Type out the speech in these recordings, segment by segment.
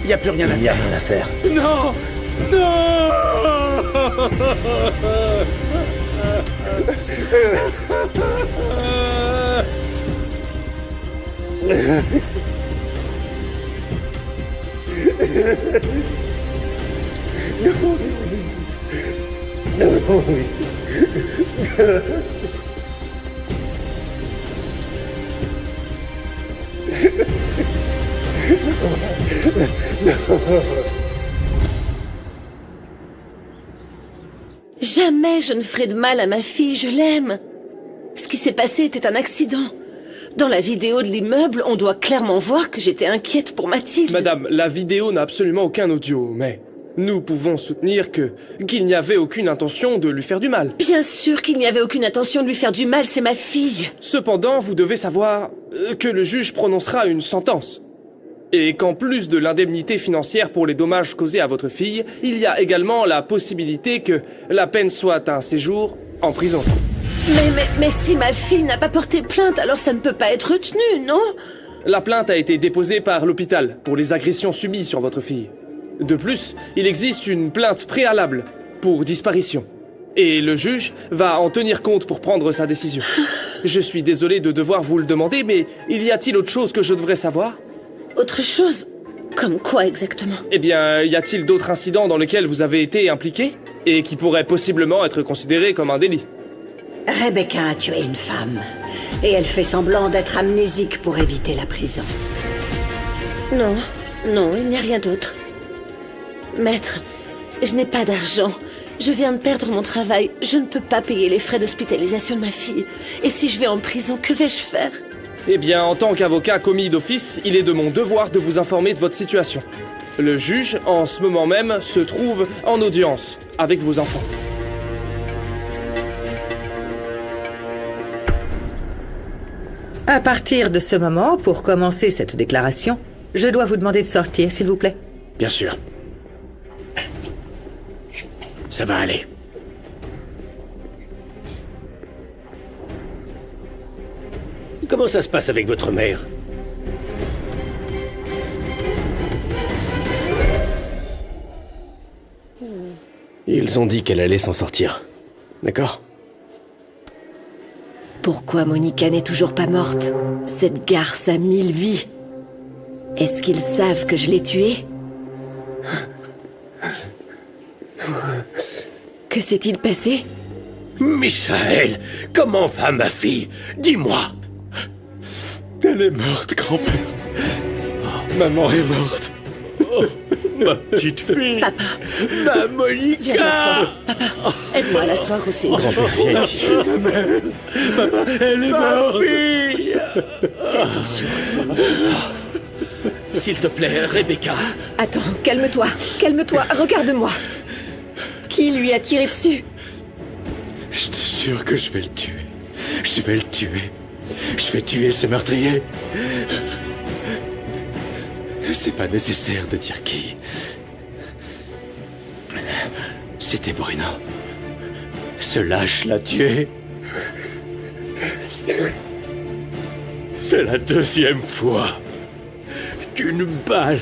Il n'y a plus rien à faire. Il n'y a rien à faire. Non! Non! Jamais je ne ferai de mal à ma fille, je l'aime. Ce qui s'est passé était un accident. Dans la vidéo de l'immeuble, on doit clairement voir que j'étais inquiète pour Mathilde. Madame, la vidéo n'a absolument aucun audio, mais nous pouvons soutenir qu'il n'y avait aucune intention de lui faire du mal. Bien sûr qu'il n'y avait aucune intention de lui faire du mal, c'est ma fille. Cependant, vous devez savoir que le juge prononcera une sentence. Et qu'en plus de l'indemnité financière pour les dommages causés à votre fille, il y a également la possibilité que la peine soit un séjour en prison. Mais si ma fille n'a pas porté plainte, alors ça ne peut pas être retenu, non? La plainte a été déposée par l'hôpital pour les agressions subies sur votre fille. De plus, il existe une plainte préalable pour disparition. Et le juge va en tenir compte pour prendre sa décision. Je suis désolé de devoir vous le demander, mais y a-t-il autre chose que je devrais savoir? Autre chose? Comme quoi exactement? Eh bien, y a-t-il d'autres incidents dans lesquels vous avez été impliqué et qui pourraient possiblement être considérés comme un délit? Rebecca a tué une femme. Et elle fait semblant d'être amnésique pour éviter la prison. Non, il n'y a rien d'autre. Maître, je n'ai pas d'argent. Je viens de perdre mon travail. Je ne peux pas payer les frais d'hospitalisation de ma fille. Et si je vais en prison, que vais-je faire? Eh bien, en tant qu'avocat commis d'office, il est de mon devoir de vous informer de votre situation. Le juge, en ce moment même, se trouve en audience avec vos enfants. À partir de ce moment, pour commencer cette déclaration, je dois vous demander de sortir, s'il vous plaît. Bien sûr. Ça va aller. Comment ça se passe avec votre mère? Ils ont dit qu'elle allait s'en sortir. D'accord? Pourquoi Monica n'est toujours pas morte? Cette garce a 1000 vies. Est-ce qu'ils savent que je l'ai tuée? Que s'est-il passé? Michael, comment va ma fille? Dis-moi. Elle est morte, grand-père. Maman est morte. Oh, ma petite fille. Papa. Ma Monica. Viens t'asseoir. Papa, aide-moi à l'asseoir aussi. Grand-père, viens ici. Papa, elle est morte. Fille. Fais attention aussi. S'il te plaît, Rebecca. Attends, calme-toi. Calme-toi, regarde-moi. Qui lui a tiré dessus? Je te jure que je vais le tuer. Je vais le tuer. Je vais tuer ce meurtrier. C'est pas nécessaire de dire qui. C'était Bruno. Ce lâche l'a tué. C'est la deuxième fois qu'une balle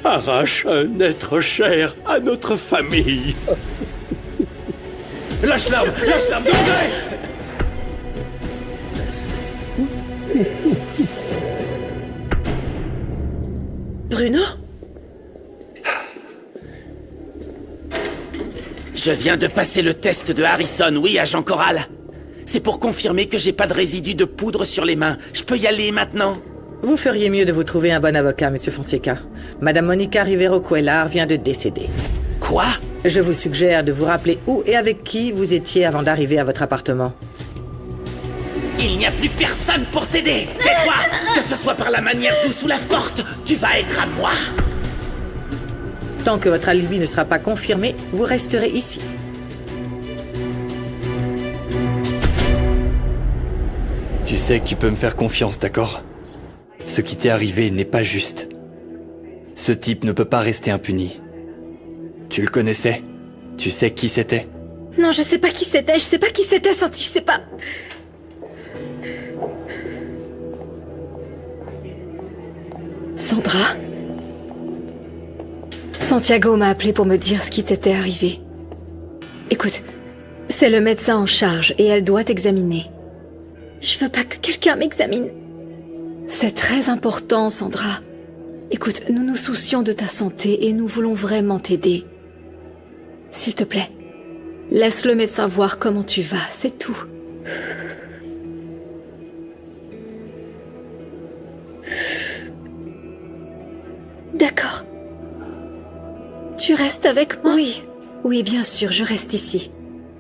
arrache un être cher à notre famille. Lâche l'arme. Lâche l'arme. Bruno? Je viens de passer le test de Harrison, oui, agent Corral. C'est pour confirmer que j'ai pas de résidus de poudre sur les mains. Je peux y aller maintenant? Vous feriez mieux de vous trouver un bon avocat, Monsieur Fonseca. Madame Monica Rivero Cuellar vient de décéder. Quoi? Je vous suggère de vous rappeler où et avec qui vous étiez avant d'arriver à votre appartement. Il n'y a plus personne pour t'aider. Tais-toi. Que ce soit par la manière douce ou la forte, tu vas être à moi. Tant que votre alibi ne sera pas confirmé, vous resterez ici. Tu sais que tu peux me faire confiance, d'accord? Ce qui t'est arrivé n'est pas juste. Ce type ne peut pas rester impuni. Tu le connaissais? Tu sais qui c'était? Non, je sais pas qui c'était, je sais pas qui c'était, Santi, je sais pas. Sandra? Santiago m'a appelé pour me dire ce qui t'était arrivé. Écoute, c'est le médecin en charge et elle doit t'examiner. Je veux pas que quelqu'un m'examine. C'est très important, Sandra. Écoute, nous nous soucions de ta santé et nous voulons vraiment t'aider. S'il te plaît, laisse le médecin voir comment tu vas, c'est tout. D'accord. Tu restes avec moi? Oui, oui, bien sûr, je reste ici.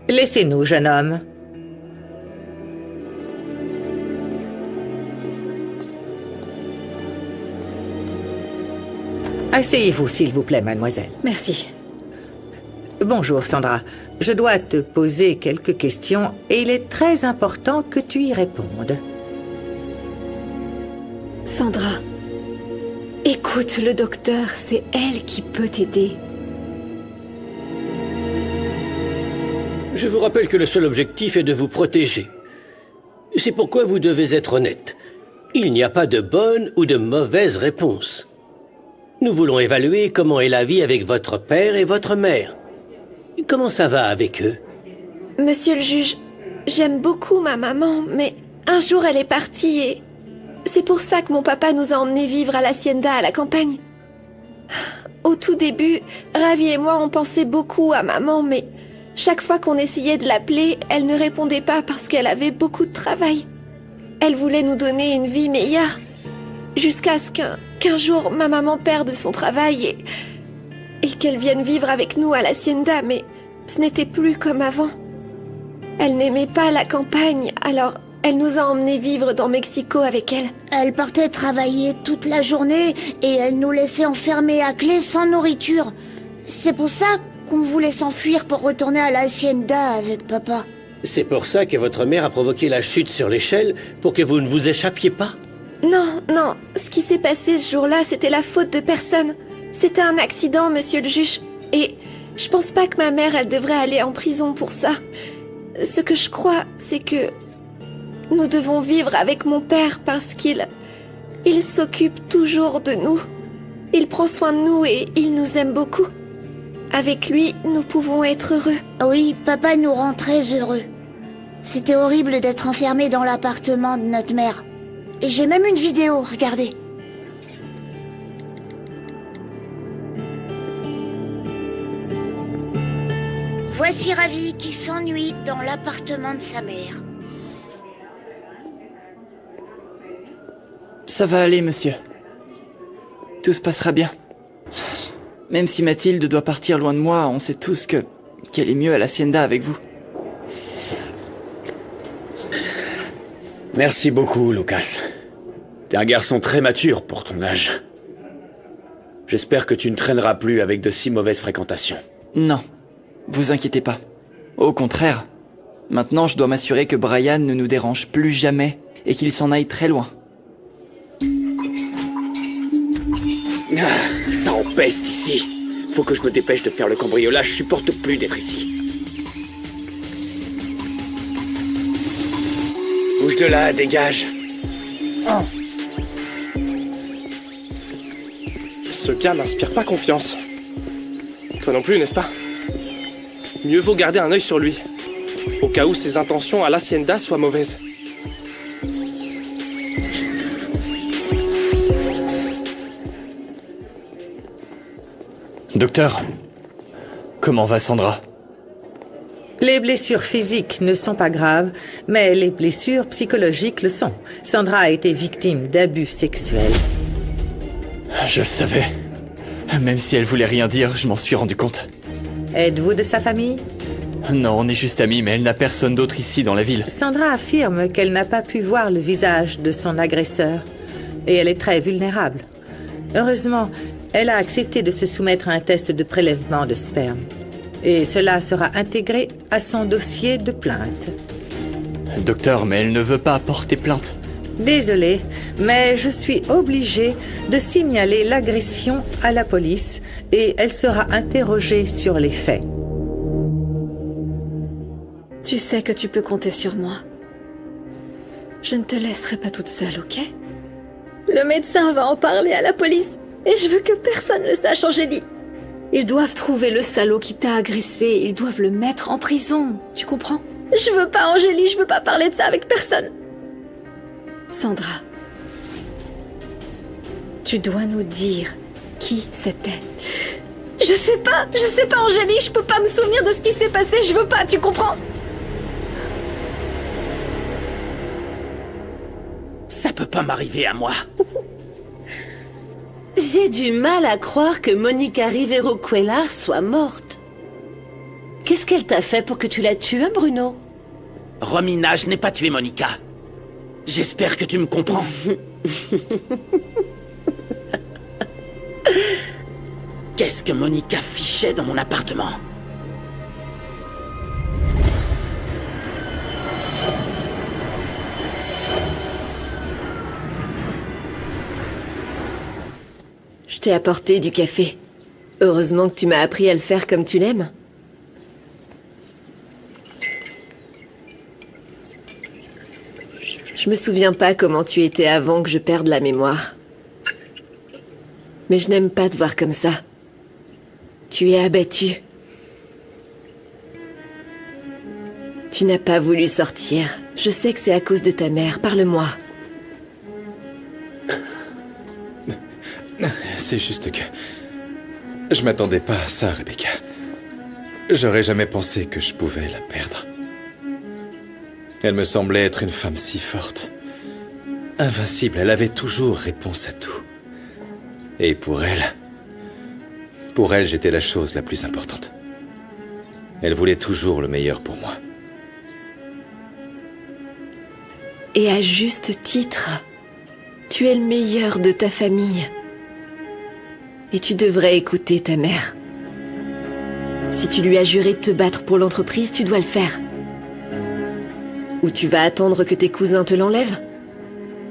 Laissez-nous, jeune homme. Asseyez-vous, s'il vous plaît, mademoiselle. Merci. Bonjour, Sandra. Je dois te poser quelques questions et il est très important que tu y répondes. Sandra, écoute le docteur, c'est elle qui peut t'aider. Je vous rappelle que le seul objectif est de vous protéger. C'est pourquoi vous devez être honnête. Il n'y a pas de bonne ou de mauvaise réponse. Nous voulons évaluer comment est la vie avec votre père et votre mère. Comment ça va avec eux? Monsieur le juge, j'aime beaucoup ma maman, mais un jour elle est partie et... C'est pour ça que mon papa nous a emmenés vivre à l'hacienda à la campagne. Au tout début, Ravi et moi on pensait beaucoup à maman, mais chaque fois qu'on essayait de l'appeler, elle ne répondait pas parce qu'elle avait beaucoup de travail. Elle voulait nous donner une vie meilleure, jusqu'à ce qu'un jour ma maman perde son travail et qu'elle vienne vivre avec nous à l'hacienda, mais ce n'était plus comme avant. Elle n'aimait pas la campagne, alors elle nous a emmenés vivre dans Mexico avec elle. Elle partait travailler toute la journée et elle nous laissait enfermés à clé sans nourriture. C'est pour ça qu'on voulait s'enfuir pour retourner à l'hacienda avec papa. C'est pour ça que votre mère a provoqué la chute sur l'échelle, pour que vous ne vous échappiez pas? Non, non, ce qui s'est passé ce jour-là, c'était la faute de personne. C'était un accident, monsieur le juge. Et je pense pas que ma mère, elle devrait aller en prison pour ça. Ce que je crois, c'est que nous devons vivre avec mon père parce qu'il s'occupe toujours de nous. Il prend soin de nous et il nous aime beaucoup. Avec lui, nous pouvons être heureux. Oui, papa nous rend très heureux. C'était horrible d'être enfermé dans l'appartement de notre mère. Et j'ai même une vidéo, regardez. Voici Ravi qui s'ennuie dans l'appartement de sa mère. Ça va aller, monsieur. Tout se passera bien. Même si Mathilde doit partir loin de moi, on sait tous qu'elle est mieux à l'hacienda avec vous. Merci beaucoup, Lucas. T'es un garçon très mature pour ton âge. J'espère que tu ne traîneras plus avec de si mauvaises fréquentations. Non, vous inquiétez pas. Au contraire, maintenant je dois m'assurer que Brian ne nous dérange plus jamais et qu'il s'en aille très loin. Ah, ça empeste ici. Faut que je me dépêche de faire le cambriolage, je supporte plus d'être ici. Bouge de là, dégage. Ce gars m'inspire pas confiance. Toi non plus, n'est-ce pas? Mieux vaut garder un œil sur lui, au cas où ses intentions à l'hacienda soient mauvaises. Docteur, comment va Sandra? Les blessures physiques ne sont pas graves, mais les blessures psychologiques le sont. Sandra a été victime d'abus sexuels. Je le savais. Même si elle voulait rien dire, je m'en suis rendu compte. Êtes-vous de sa famille? Non, on est juste amis, mais elle n'a personne d'autre ici dans la ville. Sandra affirme qu'elle n'a pas pu voir le visage de son agresseur. Et elle est très vulnérable. Heureusement, elle a accepté de se soumettre à un test de prélèvement de sperme. Et cela sera intégré à son dossier de plainte. Docteur, mais elle ne veut pas porter plainte. Désolée, mais je suis obligée de signaler l'agression à la police et elle sera interrogée sur les faits. Tu sais que tu peux compter sur moi. Je ne te laisserai pas toute seule, ok? Le médecin va en parler à la police et je veux que personne ne sache, Angélie. Ils doivent trouver le salaud qui t'a agressé. Ils doivent le mettre en prison. Tu comprends? Je veux pas, Angélie, je veux pas parler de ça avec personne. Sandra, tu dois nous dire qui c'était. Je sais pas, Angélie, je peux pas me souvenir de ce qui s'est passé, je veux pas, tu comprends? Ça peut pas m'arriver à moi. J'ai du mal à croire que Monica Rivero Cuellar soit morte. Qu'est-ce qu'elle t'a fait pour que tu la tues, Bruno? Romina, je n'ai pas tué Monica. J'espère que tu me comprends. Qu'est-ce que Monica fichait dans mon appartement? Je t'ai apporté du café. Heureusement que tu m'as appris à le faire comme tu l'aimes. Je me souviens pas comment tu étais avant que je perde la mémoire. Mais je n'aime pas te voir comme ça. Tu es abattu. Tu n'as pas voulu sortir. Je sais que c'est à cause de ta mère. Parle-moi. C'est juste que... Je m'attendais pas à ça, Rebecca. J'aurais jamais pensé que je pouvais la perdre. Elle me semblait être une femme si forte. Invincible, elle avait toujours réponse à tout. Et pour elle, j'étais la chose la plus importante. Elle voulait toujours le meilleur pour moi. Et à juste titre, tu es le meilleur de ta famille. Et tu devrais écouter ta mère. Si tu lui as juré de te battre pour l'entreprise, tu dois le faire. Ou tu vas attendre que tes cousins te l'enlèvent?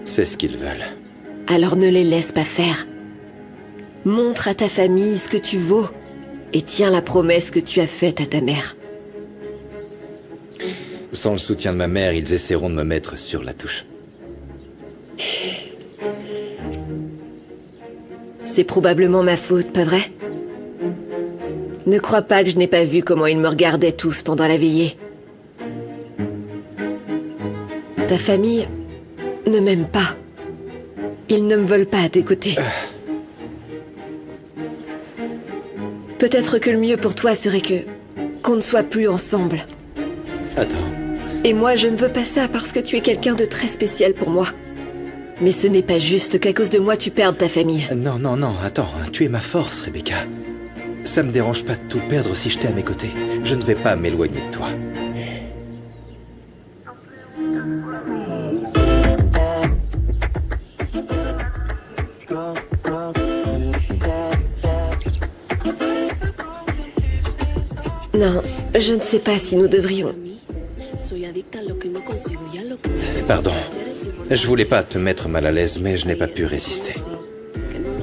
C'est ce qu'ils veulent. Alors ne les laisse pas faire. Montre à ta famille ce que tu vaux et tiens la promesse que tu as faite à ta mère. Sans le soutien de ma mère, ils essaieront de me mettre sur la touche. C'est probablement ma faute, pas vrai? Ne crois pas que je n'ai pas vu comment ils me regardaient tous pendant la veillée. Ta famille ne m'aime pas. Ils ne me veulent pas à tes côtés. Peut-être que le mieux pour toi serait qu'on ne soit plus ensemble. Attends. Et moi, je ne veux pas ça parce que tu es quelqu'un de très spécial pour moi. Mais ce n'est pas juste qu'à cause de moi, tu perdes ta famille. Non, attends. Tu es ma force, Rebecca. Ça me dérange pas de tout perdre si j'étais à mes côtés. Je ne vais pas m'éloigner de toi. Non, je ne sais pas si nous devrions... Pardon. Je voulais pas te mettre mal à l'aise, mais je n'ai pas pu résister.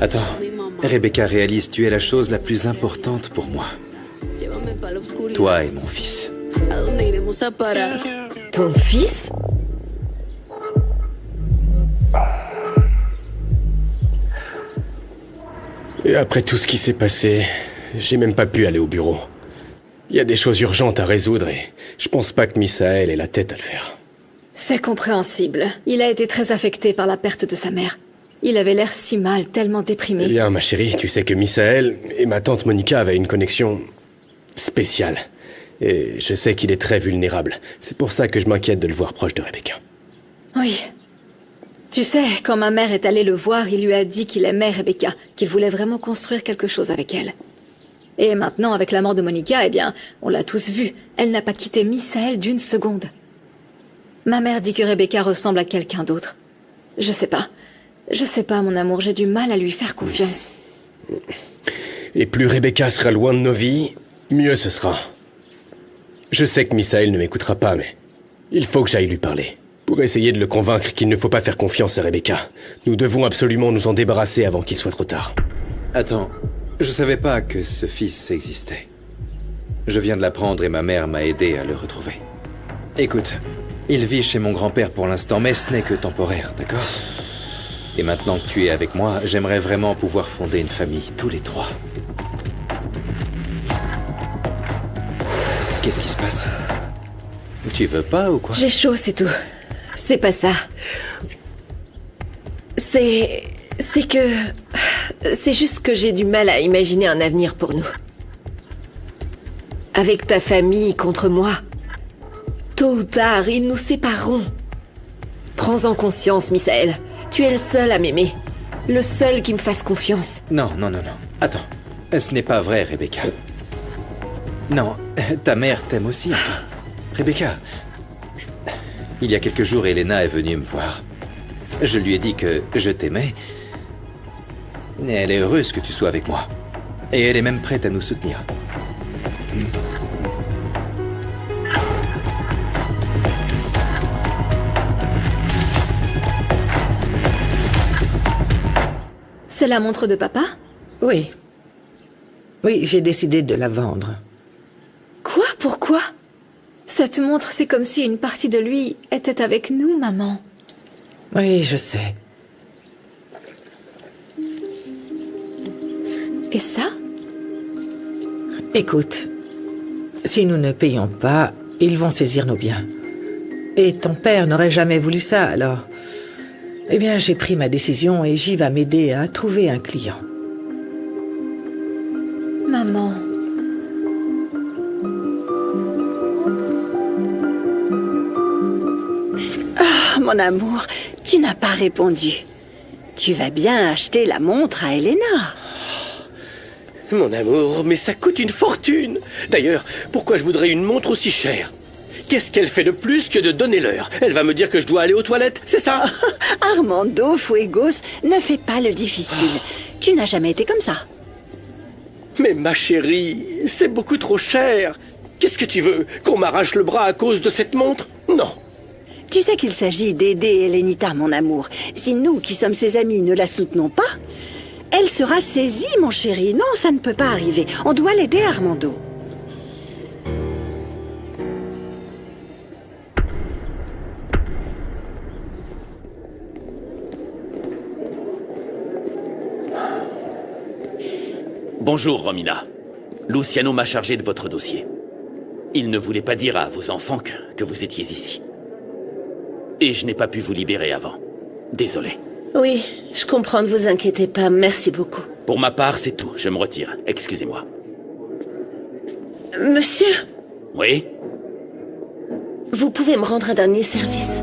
Attends, Rebecca, réalise, tu es la chose la plus importante pour moi. Toi et mon fils. Ton fils? Et après tout ce qui s'est passé, j'ai même pas pu aller au bureau. Il y a des choses urgentes à résoudre et je pense pas que Misaël ait la tête à le faire. C'est compréhensible. Il a été très affecté par la perte de sa mère. Il avait l'air si mal, tellement déprimé. Eh bien, ma chérie, tu sais que Misaël et ma tante Monica avaient une connexion spéciale. Et je sais qu'il est très vulnérable. C'est pour ça que je m'inquiète de le voir proche de Rebecca. Oui. Tu sais, quand ma mère est allée le voir, il lui a dit qu'il aimait Rebecca, qu'il voulait vraiment construire quelque chose avec elle. Et maintenant, avec la mort de Monica, eh bien, on l'a tous vu. Elle n'a pas quitté Misaël d'une seconde. Ma mère dit que Rebecca ressemble à quelqu'un d'autre. Je sais pas, mon amour, j'ai du mal à lui faire confiance. Et plus Rebecca sera loin de nos vies, mieux ce sera. Je sais que Misaël ne m'écoutera pas, mais il faut que j'aille lui parler. Pour essayer de le convaincre qu'il ne faut pas faire confiance à Rebecca. Nous devons absolument nous en débarrasser avant qu'il soit trop tard. Attends, je savais pas que ce fils existait. Je viens de l'apprendre et ma mère m'a aidé à le retrouver. Écoute, il vit chez mon grand-père pour l'instant, mais ce n'est que temporaire, d'accord? Et maintenant que tu es avec moi, j'aimerais vraiment pouvoir fonder une famille, tous les trois. Qu'est-ce qui se passe? Tu veux pas ou quoi? J'ai chaud, c'est tout. C'est pas ça. C'est juste que j'ai du mal à imaginer un avenir pour nous. Avec ta famille contre moi. Tôt ou tard, ils nous sépareront. Prends-en conscience, Misaël. Tu es le seul à m'aimer. Le seul qui me fasse confiance. Non. Attends. Ce n'est pas vrai, Rebecca. Non, ta mère t'aime aussi, enfin. Rebecca, il y a quelques jours, Elena est venue me voir. Je lui ai dit que je t'aimais. Et elle est heureuse que tu sois avec moi. Et elle est même prête à nous soutenir. C'est la montre de papa? Oui. Oui, j'ai décidé de la vendre. Quoi? Pourquoi? Cette montre, c'est comme si une partie de lui était avec nous, maman. Oui, je sais. Et ça? Écoute, si nous ne payons pas, ils vont saisir nos biens. Et ton père n'aurait jamais voulu ça, alors... Eh bien, j'ai pris ma décision et J va m'aider à trouver un client. Maman... Ah, mon amour, tu n'as pas répondu. Tu vas bien acheter la montre à Elena. Mon amour, mais ça coûte une fortune. D'ailleurs, pourquoi je voudrais une montre aussi chère? Qu'est-ce qu'elle fait de plus que de donner l'heure? Elle va me dire que je dois aller aux toilettes, c'est ça? Armando Fuegos, ne fais pas le difficile. Tu n'as jamais été comme ça. Mais ma chérie, c'est beaucoup trop cher. Qu'est-ce que tu veux? Qu'on m'arrache le bras à cause de cette montre? Non. Tu sais qu'il s'agit d'aider Elenita, mon amour. Si nous, qui sommes ses amis, ne la soutenons pas, elle sera saisie, mon chéri. Non, ça ne peut pas arriver. On doit l'aider, Armando. Bonjour, Romina. Luciano m'a chargé de votre dossier. Il ne voulait pas dire à vos enfants que vous étiez ici. Et je n'ai pas pu vous libérer avant. Désolé. Oui, je comprends, ne vous inquiétez pas, merci beaucoup. Pour ma part, c'est tout. Je me retire. Excusez-moi. Monsieur, Oui? vous pouvez me rendre un dernier service?